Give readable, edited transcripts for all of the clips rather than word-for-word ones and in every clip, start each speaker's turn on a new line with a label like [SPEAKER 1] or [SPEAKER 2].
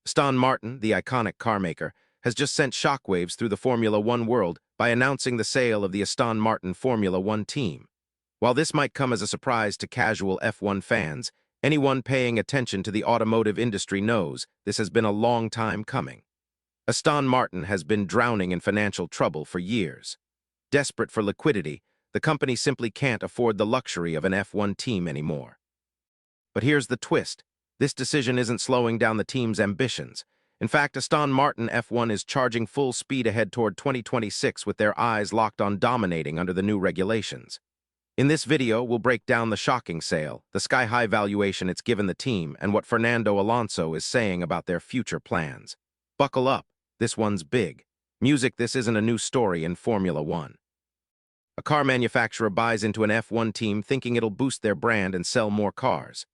[SPEAKER 1] Aston Martin, the iconic carmaker, has just sent shockwaves through the Formula One world by announcing the sale of the Aston Martin Formula One team. While this might come as a surprise to casual F1 fans, anyone paying attention to the automotive industry knows this has been a long time coming. Aston Martin has been drowning in financial trouble for years. Desperate for liquidity, the company simply can't afford the luxury of an F1 team anymore. But here's the twist. This decision isn't slowing down the team's ambitions. In fact, Aston Martin F1 is charging full speed ahead toward 2026 with their eyes locked on dominating under the new regulations. In this video, we'll break down the shocking sale, the sky-high valuation it's given the team, and what Fernando Alonso is saying about their future plans. Buckle up, this one's big. Music, this isn't a new story in Formula One. A car manufacturer buys into an F1 team thinking it'll boost their brand and sell more cars.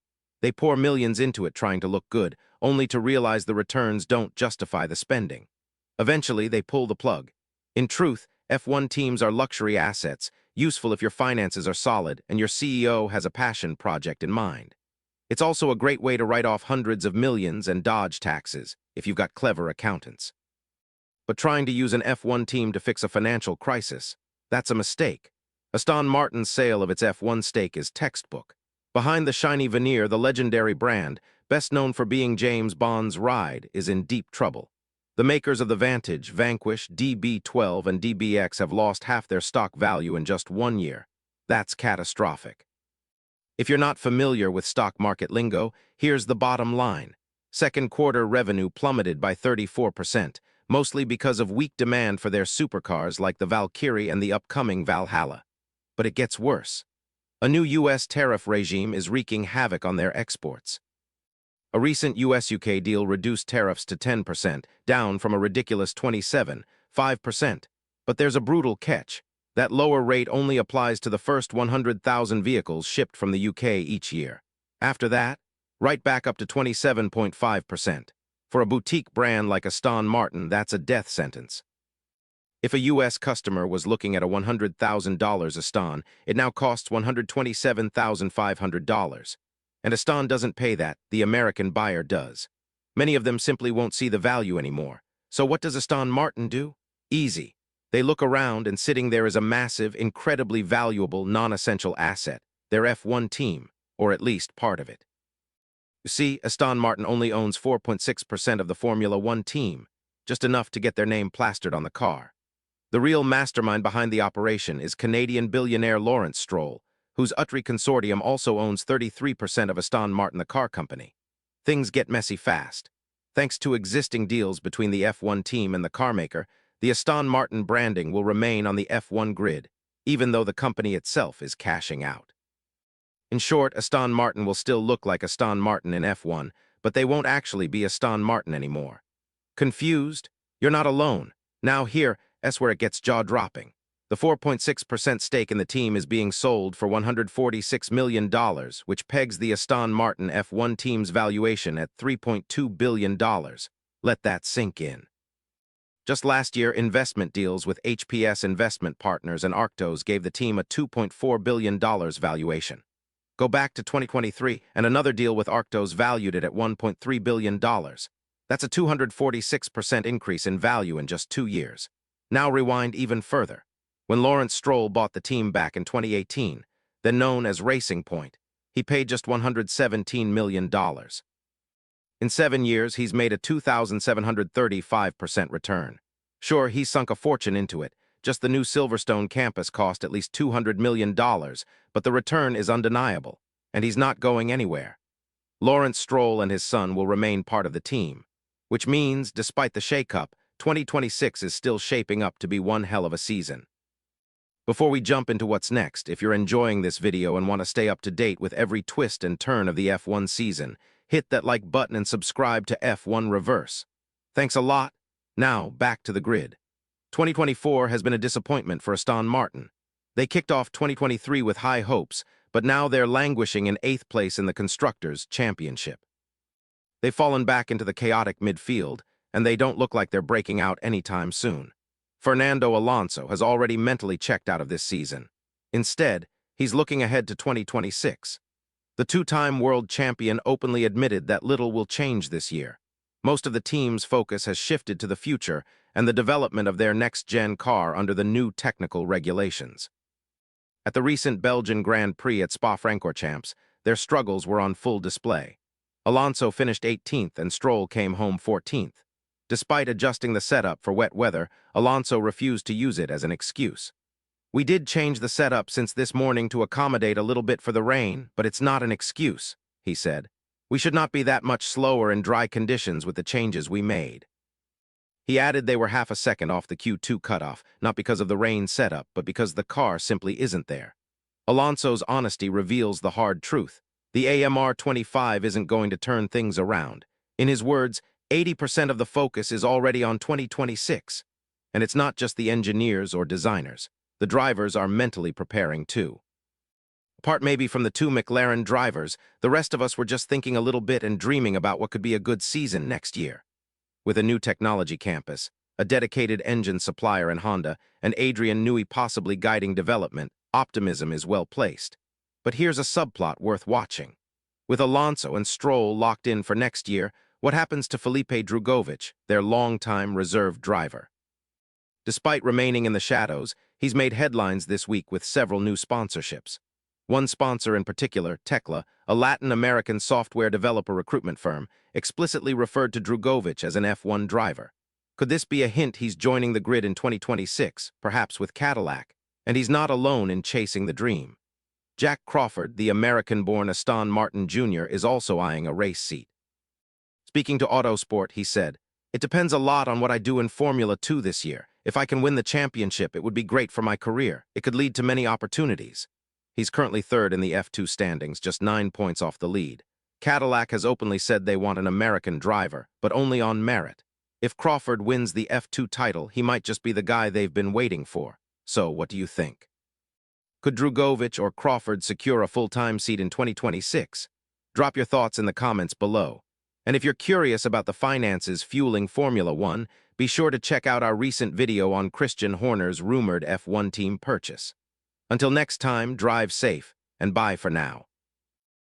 [SPEAKER 1] They pour millions into it trying to look good, only to realize the returns don't justify the spending. Eventually, they pull the plug. In truth, F1 teams are luxury assets, useful if your finances are solid and your CEO has a passion project in mind. It's also a great way to write off hundreds of millions and dodge taxes if you've got clever accountants. But trying to use an F1 team to fix a financial crisis, that's a mistake. Aston Martin's sale of its F1 stake is textbook. Behind the shiny veneer, the legendary brand, best known for being James Bond's ride, is in deep trouble. The makers of the Vantage, Vanquish, DB12, and DBX have lost half their stock value in just 1 year. That's catastrophic. If you're not familiar with stock market lingo, here's the bottom line. Second quarter revenue plummeted by 34%, mostly because of weak demand for their supercars like the Valkyrie and the upcoming Valhalla. But it gets worse. A new U.S. tariff regime is wreaking havoc on their exports. A recent US-UK deal reduced tariffs to 10%, down from a ridiculous 27.5%. But there's a brutal catch. That lower rate only applies to the first 100,000 vehicles shipped from the UK each year. After that, right back up to 27.5%. For a boutique brand like Aston Martin, that's a death sentence. If a U.S. customer was looking at a $100,000 Aston, it now costs $127,500. And Aston doesn't pay that, the American buyer does. Many of them simply won't see the value anymore. So what does Aston Martin do? Easy. They look around and sitting there is a massive, incredibly valuable, non-essential asset, their F1 team, or at least part of it. You see, Aston Martin only owns 4.6% of the Formula One team, just enough to get their name plastered on the car. The real mastermind behind the operation is Canadian billionaire Lawrence Stroll, whose Utri consortium also owns 33% of Aston Martin, the car company. Things get messy fast. Thanks to existing deals between the F1 team and the carmaker, the Aston Martin branding will remain on the F1 grid, even though the company itself is cashing out. In short, Aston Martin will still look like Aston Martin in F1, but they won't actually be Aston Martin anymore. Confused? You're not alone. Now that's where it gets jaw-dropping. The 4.6% stake in the team is being sold for $146 million, which pegs the Aston Martin F1 team's valuation at $3.2 billion. Let that sink in. Just last year, investment deals with HPS Investment Partners and Arctos gave the team a $2.4 billion valuation. Go back to 2023, and another deal with Arctos valued it at $1.3 billion. That's a 246% increase in value in just 2 years. Now rewind even further. When Lawrence Stroll bought the team back in 2018, then known as Racing Point, he paid just $117 million. In 7 years, he's made a 2,735% return. Sure, he's sunk a fortune into it. Just the new Silverstone campus cost at least $200 million, but the return is undeniable, and he's not going anywhere. Lawrence Stroll and his son will remain part of the team, which means, despite the shakeup, 2026 is still shaping up to be one hell of a season. Before we jump into what's next, if you're enjoying this video and want to stay up to date with every twist and turn of the F1 season, hit that like button and subscribe to F1 Reverse. Thanks a lot. Now, back to the grid. 2024 has been a disappointment for Aston Martin. They kicked off 2023 with high hopes, but now they're languishing in 8th place in the Constructors' Championship. They've fallen back into the chaotic midfield, and they don't look like they're breaking out anytime soon. Fernando Alonso has already mentally checked out of this season. Instead, he's looking ahead to 2026. The two-time world champion openly admitted that little will change this year. Most of the team's focus has shifted to the future and the development of their next-gen car under the new technical regulations. At the recent Belgian Grand Prix at Spa-Francorchamps, their struggles were on full display. Alonso finished 18th and Stroll came home 14th. Despite adjusting the setup for wet weather, Alonso refused to use it as an excuse. "We did change the setup since this morning to accommodate a little bit for the rain, but it's not an excuse," he said. "We should not be that much slower in dry conditions with the changes we made." He added they were half a second off the Q2 cutoff, not because of the rain setup, but because the car simply isn't there. Alonso's honesty reveals the hard truth. The AMR25 isn't going to turn things around. In his words, 80% of the focus is already on 2026. And it's not just the engineers or designers. The drivers are mentally preparing too. Apart maybe from the two McLaren drivers, the rest of us were just thinking a little bit and dreaming about what could be a good season next year. With a new technology campus, a dedicated engine supplier in Honda, and Adrian Newey possibly guiding development, optimism is well placed. But here's a subplot worth watching. With Alonso and Stroll locked in for next year, what happens to Felipe Drugovich, their longtime reserve driver? Despite remaining in the shadows, he's made headlines this week with several new sponsorships. One sponsor in particular, Tekla, a Latin American software developer recruitment firm, explicitly referred to Drugovich as an F1 driver. Could this be a hint he's joining the grid in 2026, perhaps with Cadillac? And he's not alone in chasing the dream. Jack Crawford, the American-born Aston Martin Jr., is also eyeing a race seat. Speaking to Autosport, he said, "It depends a lot on what I do in Formula 2 this year. If I can win the championship, it would be great for my career. It could lead to many opportunities." He's currently third in the F2 standings, just 9 points off the lead. Cadillac has openly said they want an American driver, but only on merit. If Crawford wins the F2 title, he might just be the guy they've been waiting for. So, what do you think? Could Drugovich or Crawford secure a full-time seat in 2026? Drop your thoughts in the comments below. And if you're curious about the finances fueling Formula 1, be sure to check out our recent video on Christian Horner's rumored F1 team purchase. Until next time, drive safe, and bye for now.